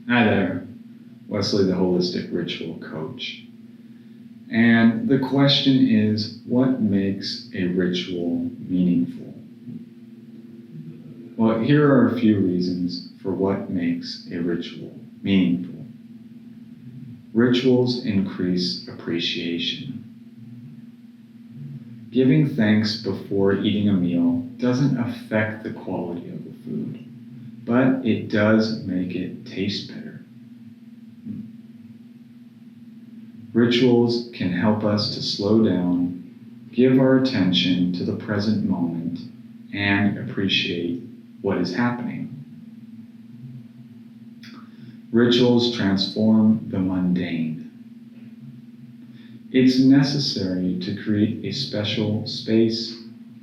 Hi there, Wesley, the Holistic Ritual Coach. And the question is, what makes a ritual meaningful? Well, here are a few reasons for what makes a ritual meaningful. Rituals increase appreciation. Giving thanks before eating a meal doesn't affect the quality of the food, but it does make it taste better. Rituals can help us to slow down, give our attention to the present moment, and appreciate what is happening. Rituals transform the mundane. It's necessary to create a special space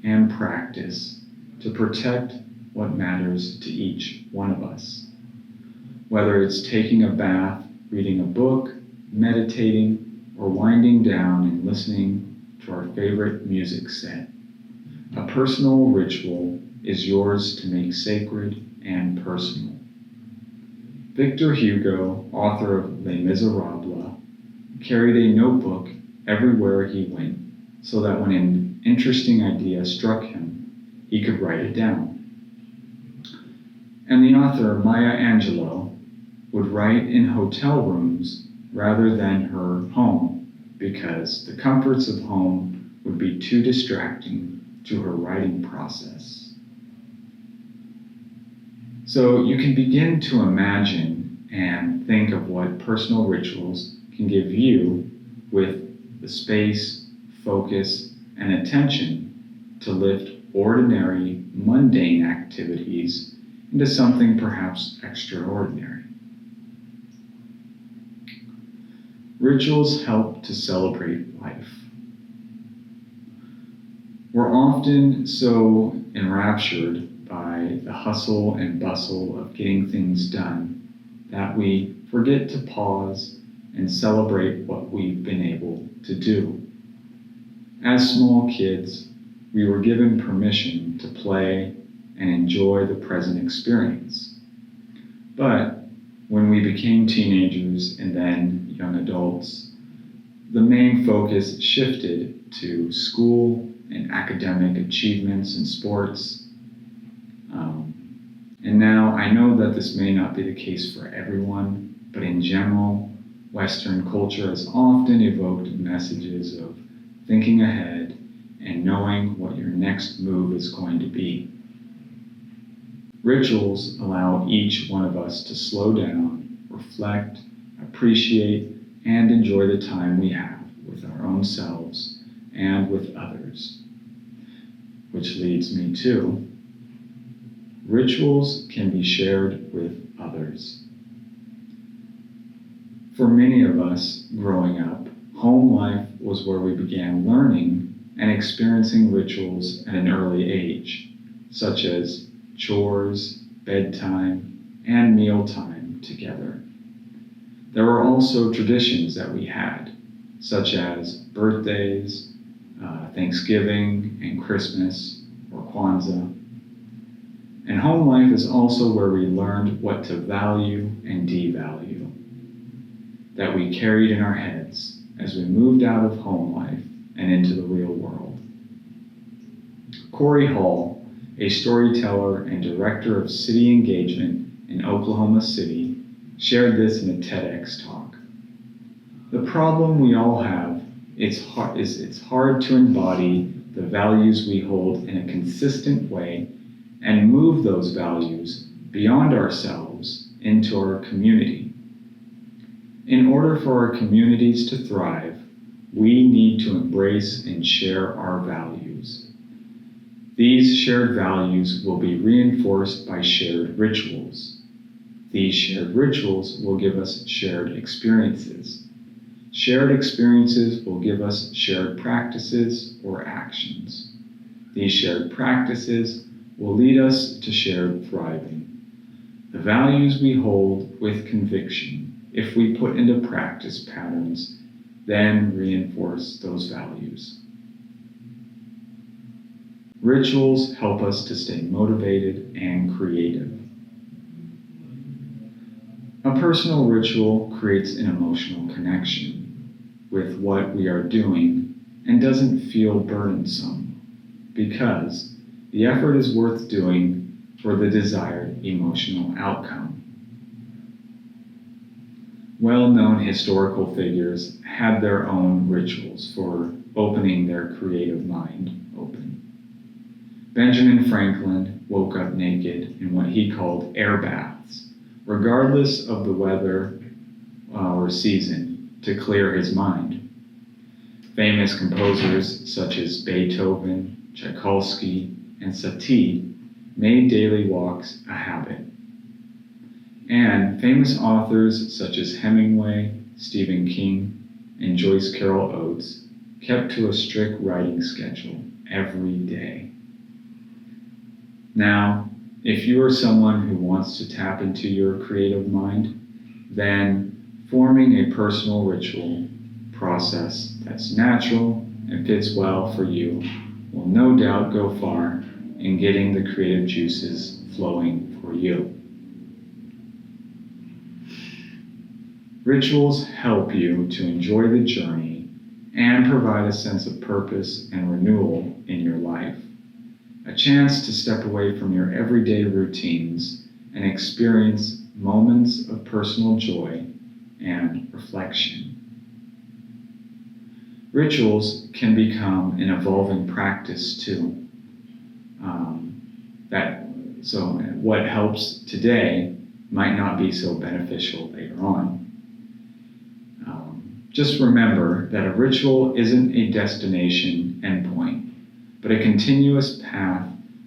and practice to protect what matters to each one of us. Whether it's taking a bath, reading a book, meditating, or winding down and listening to our favorite music set. A personal ritual is yours to make sacred and personal. Victor Hugo, author of Les Miserables, carried a notebook everywhere he went so that when an interesting idea struck him, he could write it down. And the author, Maya Angelou, would write in hotel rooms rather than her home, because the comforts of home would be too distracting to her writing process. So you can begin to imagine and think of what personal rituals can give you with the space, focus, and attention to lift ordinary, mundane activities into something perhaps extraordinary. Rituals help to celebrate life. We're often so enraptured by the hustle and bustle of getting things done that we forget to pause and celebrate what we've been able to do. As small kids, we were given permission to play and enjoy the present experience. But when we became teenagers and then young adults, the main focus shifted to school and academic achievements and sports. And now I know that this may not be the case for everyone, but in general, Western culture has often evoked messages of thinking ahead and knowing what your next move is going to be. Rituals allow each one of us to slow down, reflect, appreciate, and enjoy the time we have with our own selves and with others. Which leads me to, rituals can be shared with others. For many of us growing up, home life was where we began learning and experiencing rituals at an early age, such as chores, bedtime, and mealtime together. There were also traditions that we had, such as birthdays, Thanksgiving, and Christmas, or Kwanzaa. And home life is also where we learned what to value and devalue, that we carried in our heads as we moved out of home life and into the real world. Corey Hall, a storyteller and director of city engagement in Oklahoma City, shared this in a TEDx talk. The problem we all have is it's hard to embody the values we hold in a consistent way and move those values beyond ourselves into our community. In order for our communities to thrive, we need to embrace and share our values. These shared values will be reinforced by shared rituals. These shared rituals will give us shared experiences. Shared experiences will give us shared practices or actions. These shared practices will lead us to shared thriving. The values we hold with conviction, if we put into practice patterns, then reinforce those values. Rituals help us to stay motivated and creative. A personal ritual creates an emotional connection with what we are doing and doesn't feel burdensome because the effort is worth doing for the desired emotional outcome. Well-known historical figures had their own rituals for opening their creative mind open. Benjamin Franklin woke up naked in what he called air baths, regardless of the weather or season, to clear his mind. Famous composers such as Beethoven, Tchaikovsky, and Satie made daily walks a habit. And famous authors such as Hemingway, Stephen King, and Joyce Carol Oates kept to a strict writing schedule every day. Now, if you are someone who wants to tap into your creative mind, then forming a personal ritual process that's natural and fits well for you will no doubt go far in getting the creative juices flowing for you. Rituals help you to enjoy the journey and provide a sense of purpose and renewal in your life. A chance to step away from your everyday routines and experience moments of personal joy and reflection. Rituals can become an evolving practice too. So what helps today might not be so beneficial later on. Just remember that a ritual isn't a destination endpoint, but a continuous path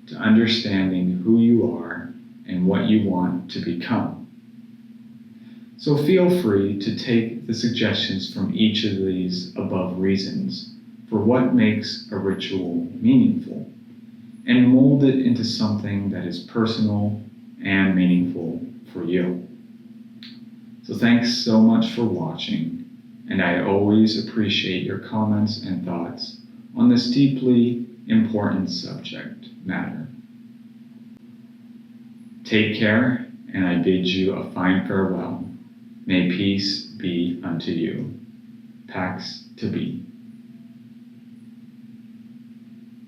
to understanding who you are and what you want to become. So feel free to take the suggestions from each of these above reasons for what makes a ritual meaningful and mold it into something that is personal and meaningful for you. So thanks so much for watching. And I always appreciate your comments and thoughts on this deeply important subject matter. Take care, and I bid you a fine farewell. May peace be unto you. Pax Tibi.